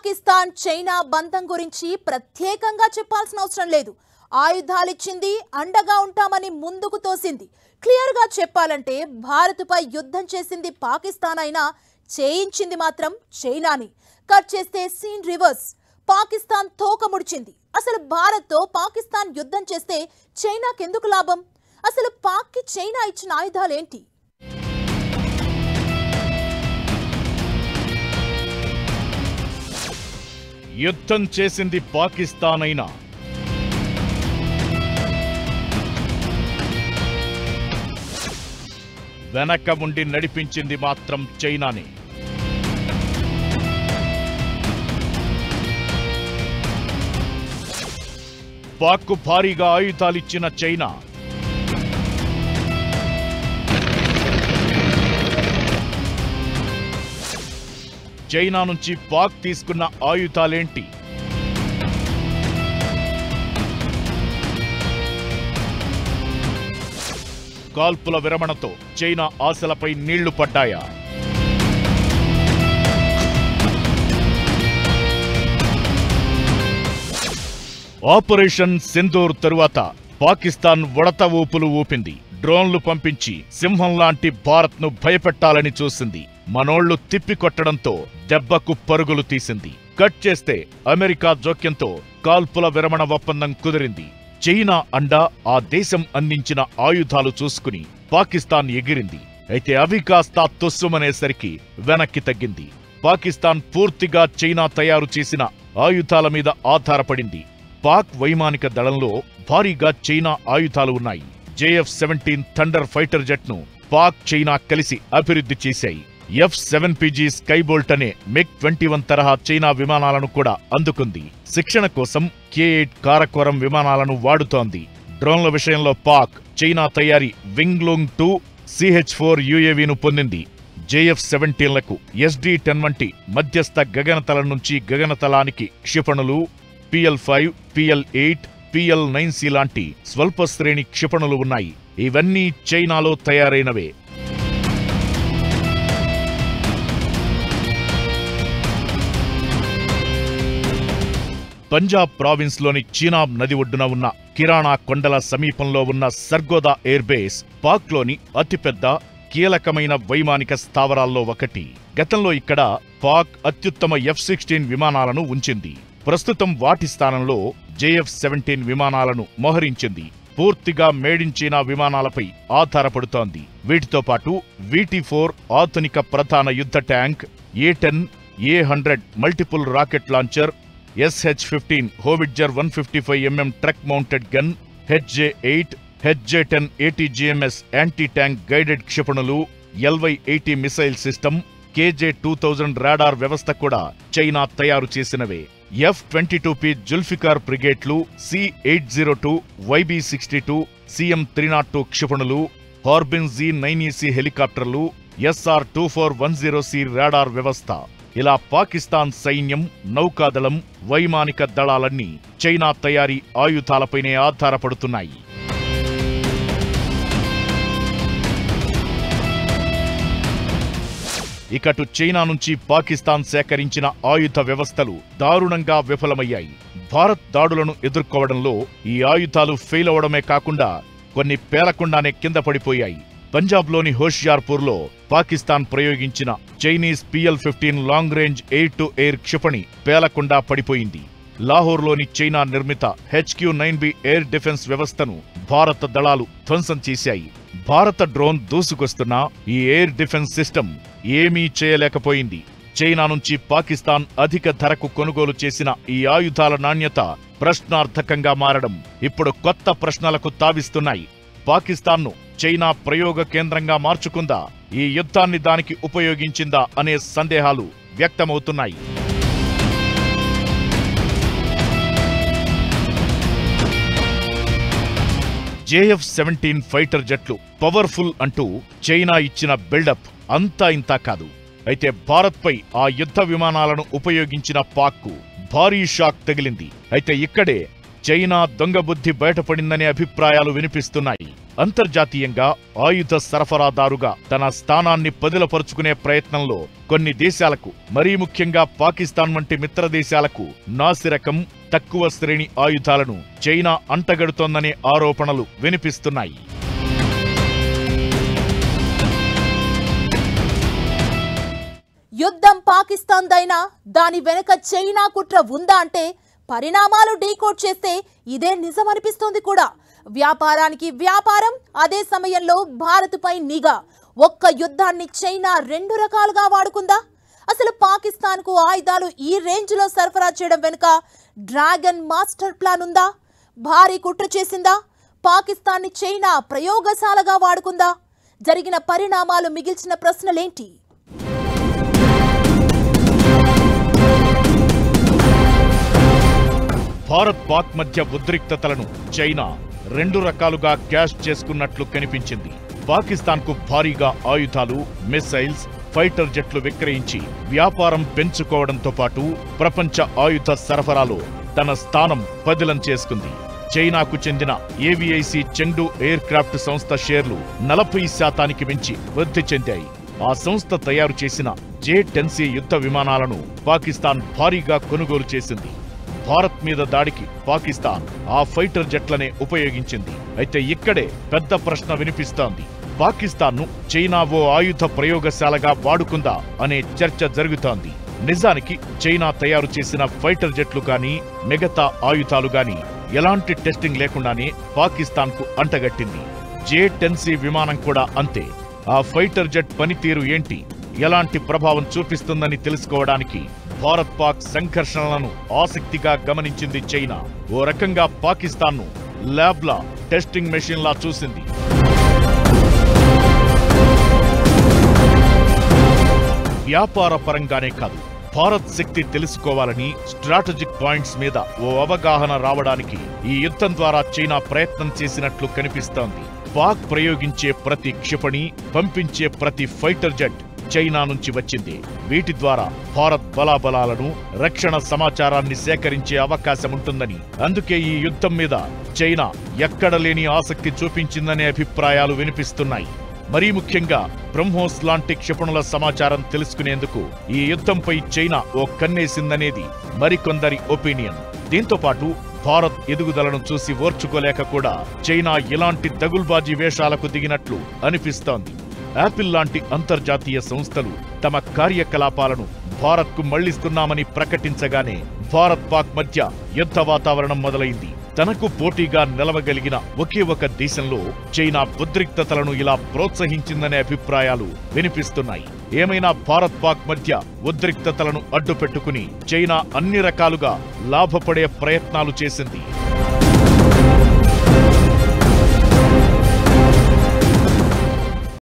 Pakistan China బంధం గురించి ప్రత్యేకంగా చెప్పాల్సిన అవసరం లేదు. ఆయుధాలిచ్చింది, అండగా ఉంటామని ముందుకు తోసింది. క్లియర్ గా చెప్పాలంటే భారత్పై యుద్ధం చేసింది పాకిస్తాన్ అయినా చేయించింది మాత్రం చైనాని. కట్ చేస్తే సీన్ రివర్స్. పాకిస్తాన్ తోక ముడిచింది. అసలు భారత్తో పాకిస్తాన్ యుద్ధం చేస్తే చైనాకెందుకు లాభం? అసలు పాక్కి చైనా ఇచ్చిన ఆయుధాలేంటి? యుద్ధం చేసింది పాకిస్తాన్ అయినా వెనక ఉండి నడిపించింది మాత్రం చైనానే. పాక్కు భారీగా ఆయుధాలిచ్చిన చైనా చైనా నుంచి పాక్ తీసుకున్న ఆయుధాలేంటి? కాల్పుల విరమణతో చైనా ఆశలపై నీళ్లు పడ్డాయా? ఆపరేషన్ సింధూర్ తరువాత పాకిస్తాన్ ఉడత ఊపులు ఊపింది. డ్రోన్లు పంపించి సింహం లాంటి భారత్ను భయపెట్టాలని చూసింది. మనోళ్లు తిప్పికొట్టడంతో దెబ్బకు పరుగులు తీసింది. కట్ చేస్తే అమెరికా జోక్యంతో కాల్పుల విరమణ ఒప్పందం కుదిరింది. చైనా అండా ఆ దేశం అందించిన ఆయుధాలు చూసుకుని పాకిస్తాన్ ఎగిరింది. అయితే అవి కాస్త తొస్సుమనేసరికి వెనక్కి తగ్గింది. పాకిస్తాన్ పూర్తిగా చైనా తయారు చేసిన ఆయుధాల మీద ఆధారపడింది. పాక్ వైమానిక దళంలో భారీగా చైనా ఆయుధాలు ఉన్నాయి. JF-17 థండర్ ఫైటర్ జెట్ ను పాక్ చైనా కలిసి అభివృద్ధి చేశాయి. F-7PG స్కైబోల్ట్ అనే MiG-21 తరహా చైనా విమానాలను కూడా అందుకుంది. శిక్షణ కోసం K-8 కారకోరం విమానాలను వాడుతోంది. డ్రోన్ల విషయంలో పాక్ చైనా తయారీ వింగ్లూంగ్ 2 CH-4 UAVను పొందింది. JF-17లకు SD-10 వంటి మధ్యస్థ గగనతలం నుంచి గగనతలానికి క్షిపణులు, PL-5, PL-8, PL-9C లాంటి స్వల్ప శ్రేణి క్షిపణులు ఉన్నాయి. ఇవన్నీ చైనాలో తయారైనవే. పంజాబ్ ప్రావిన్స్లోని చీనాబ్ నది ఒడ్డున ఉన్న కిరాణా కొండల సమీపంలో ఉన్న సర్గోదా ఎయిర్ బేస్ పాక్లోని అతిపెద్ద కీలకమైన వైమానిక స్థావరాల్లో ఒకటి. గతంలో ఇక్కడ పాక్ అత్యుత్తమ F-16 విమానాలను ఉంచింది. ప్రస్తుతం వాటి స్థానంలో JF-17 విమానాలను మోహరించింది. పూర్తిగా మేడ్ ఇన్ చైనా విమానాలపై ఆధారపడుతోంది. వీటితో పాటు VT-4 ఆధునిక ప్రధాన యుద్ధ tank, A-10, A-100 multiple rocket launcher, SH-15 howitzer 155mm truck mounted gun, HJ-8, HJ-10 ATGMS anti tank guided క్షిపణులు, LY-80 missile system, KJ-2000 radar వ్యవస్థ కూడా చైనా తయారు చేసినవే. F-22P Zulfikar ఫ్రిగేట్లు, C-802, YB-62, CM-302 క్షిపణులు, హార్బిన్ Z-9EC హెలికాప్టర్లు, SR-2410C రాడార్ వ్యవస్థ. ఇలా పాకిస్తాన్ సైన్యం, నౌకాదళం, వైమానిక దళాలన్నీ చైనా తయారీ ఆయుధాలపైనే ఆధారపడుతున్నాయి. ఇకటు చైనా నుంచి పాకిస్తాన్ సేకరించిన ఆయుధ వ్యవస్థలు దారుణంగా విఫలమయ్యాయి. భారత్ దాడులను ఎదుర్కోవడంలో ఈ ఆయుధాలు ఫెయిల్ అవడమే కాకుండా కొన్ని పేలకుండానే కింద పడిపోయాయి. పంజాబ్లోని హోషియార్పూర్లో పాకిస్తాన్ ప్రయోగించిన Chinese PL-15 long range air to air క్షిపణి పేలకుండా పడిపోయింది. లాహోర్లోని చైనా నిర్మిత HQ-9B ఎయిర్ డిఫెన్స్ వ్యవస్థను భారత దళాలు ధ్వంసం చేశాయి. భారత డ్రోన్ దూసుకొస్తున్నా ఈ ఎయిర్ డిఫెన్స్ సిస్టమ్ ఏమీ చేయలేకపోయింది. చైనా నుంచి పాకిస్తాన్ అధిక ధరకు కొనుగోలు చేసిన ఈ ఆయుధాల నాణ్యత ప్రశ్నార్థకంగా మారడం ఇప్పుడు కొత్త ప్రశ్నలకు తావిస్తున్నాయి. పాకిస్తాన్ను చైనా ప్రయోగ కేంద్రంగా మార్చుకుందా? ఈ యుద్ధాన్ని దానికి ఉపయోగించిందా అనే సందేహాలు వ్యక్తమవుతున్నాయి. JF-17 ఫైటర్ జెట్లు పవర్ఫుల్ అంటూ చైనా ఇచ్చిన బిల్డప్ అంతా ఇంతా కాదు. అయితే భారత్పై ఆ యుద్ధ విమానాలను ఉపయోగించిన పాక్కు భారీ షాక్ తగిలింది. అయితే ఇక్కడే చైనా దొంగబుద్ధి బయటపడిందనే అభిప్రాయాలు వినిపిస్తున్నాయి. అంతర్జాతీయంగా ఆయుధ సరఫరాదారుగా తన స్థానాన్ని పదిలపరుచుకునే ప్రయత్నంలో కొన్ని దేశాలకు, మరీ ముఖ్యంగా పాకిస్తాన్ వంటి మిత్ర దేశాలకు నాసిరకం, తక్కువ శ్రేణి ఆయుధాలను చైనా అంటగడుతోందనే ఆరోపణలు వినిపిస్తున్నాయి. యుద్ధం పాకిస్తాన్దైనా దాని వెనుక చైనా కుట్ర ఉందా అంటే పరిణామాలు డీకోడ్ చేస్తే ఇదే నిజమనిపిస్తోంది కూడా. వ్యాపారానికి వ్యాపారం, అదే సమయంలో భారత్పై నిఘా. ఒక్క యుద్ధాన్ని చైనా రెండు రకాలుగా వాడుకుందా? అసలు పాకిస్తాన్కు ఆయుధాలు ఈ రేంజ్లో సరఫరా చేయడం వెనుక డ్రాగన్ మాస్టర్ ప్లాన్ ఉందా? భారీ కుట్ర చేసిందా? పాకిస్తాన్ని చైనా ప్రయోగశాలగా వాడుకుందా? జరిగిన పరిణామాలు మిగిల్చిన ప్రశ్నలేంటి? భారత్ పాక్ మధ్య ఉద్రిక్తతలను చైనా రెండు రకాలుగా క్యాష్ చేసుకున్నట్లు కనిపించింది. పాకిస్తాన్కు భారీగా ఆయుధాలు, మిసైల్స్, ఫైటర్ జెట్లు విక్రయించి వ్యాపారం పెంచుకోవడంతో పాటు ప్రపంచ ఆయుధ సరఫరాలో తన స్థానం పదిలం చేసుకుంది. చైనాకు చెందిన ఏవిఐసి చెంగ్డు ఎయిర్ క్రాఫ్ట్ సంస్థ షేర్లు 40% మించి వృద్ధి చెందాయి. ఆ సంస్థ తయారు చేసిన J-10C యుద్ధ విమానాలను పాకిస్తాన్ భారీగా కొనుగోలు చేసింది. భారత్ మీద దాడికి పాకిస్తాన్ ఆ ఫైటర్ జెట్లనే ఉపయోగించింది. అయితే ఇక్కడే పెద్ద ప్రశ్న వినిపిస్తోంది. పాకిస్తాన్ను చైనా ఓ ఆయుధ ప్రయోగశాలగా వాడుకుందా అనే చర్చ జరుగుతోంది. నిజానికి చైనా తయారు చేసిన ఫైటర్ జెట్లు కానీ, మిగతా ఆయుధాలు గాని ఎలాంటి టెస్టింగ్ లేకుండానే పాకిస్తాన్కు అంటగట్టింది. J-10C విమానం కూడా అంతే. ఆ ఫైటర్ జెట్ పనితీరు ఏంటి, ఎలాంటి ప్రభావం చూపిస్తుందని తెలుసుకోవడానికి భారత్ పాక్ సంఘర్షణలను ఆసక్తిగా గమనించింది చైనా. ఓ రకంగా పాకిస్తాన్ను ల్యాబ్లా, టెస్టింగ్ మెషిన్లా చూసింది. వ్యాపార పరంగానే కాదు, భారత్ శక్తి తెలుసుకోవాలని, స్ట్రాటజిక్ పాయింట్స్ మీద ఓ అవగాహన రావడానికి ఈ యుద్ధం ద్వారా చైనా ప్రయత్నం చేసినట్లు కనిపిస్తోంది. పాక్ ప్రయోగించే ప్రతి క్షిపణి, పంపించే ప్రతి ఫైటర్ జెట్ చైనా నుంచి వచ్చింది. వీటి ద్వారా భారత్ బలాబలాలను, రక్షణ సమాచారాన్ని సేకరించే అవకాశం ఉంటుందని, అందుకే ఈ యుద్ధం మీద చైనా ఎక్కడలేని ఆసక్తి చూపించిందనే అభిప్రాయాలు వినిపిస్తున్నాయి. మరీ ముఖ్యంగా బ్రహ్మోస్ లాంటి క్షిపణుల సమాచారం తెలుసుకునేందుకు ఈ యుద్ధంపై చైనా ఓ కన్నేసిందనేది మరికొందరి ఒపీనియన్. దీంతో పాటు భారత్ ఎదుగుదలను చూసి ఓర్చుకోలేక కూడా చైనా ఇలాంటి దగుల్బాజీ వేషాలకు దిగినట్లు అనిపిస్తోంది. యాపిల్ లాంటి అంతర్జాతీయ సంస్థలు తమ కార్యకలాపాలను భారత్కు మళ్లిస్తున్నామని ప్రకటించగానే భారత్ పాక్ మధ్య యుద్ధ వాతావరణం మొదలైంది. తనకు పోటీగా నిలవగలిగిన ఒకే ఒక దేశంలో చైనా ఉద్రిక్తతలను ఇలా ప్రోత్సహించిందనే అభిప్రాయాలు వినిపిస్తున్నాయి. ఏమైనా భారత్ పాక్ మధ్య ఉద్రిక్తతలను అడ్డుపెట్టుకుని చైనా అన్ని రకాలుగా లాభపడే ప్రయత్నాలు చేసింది.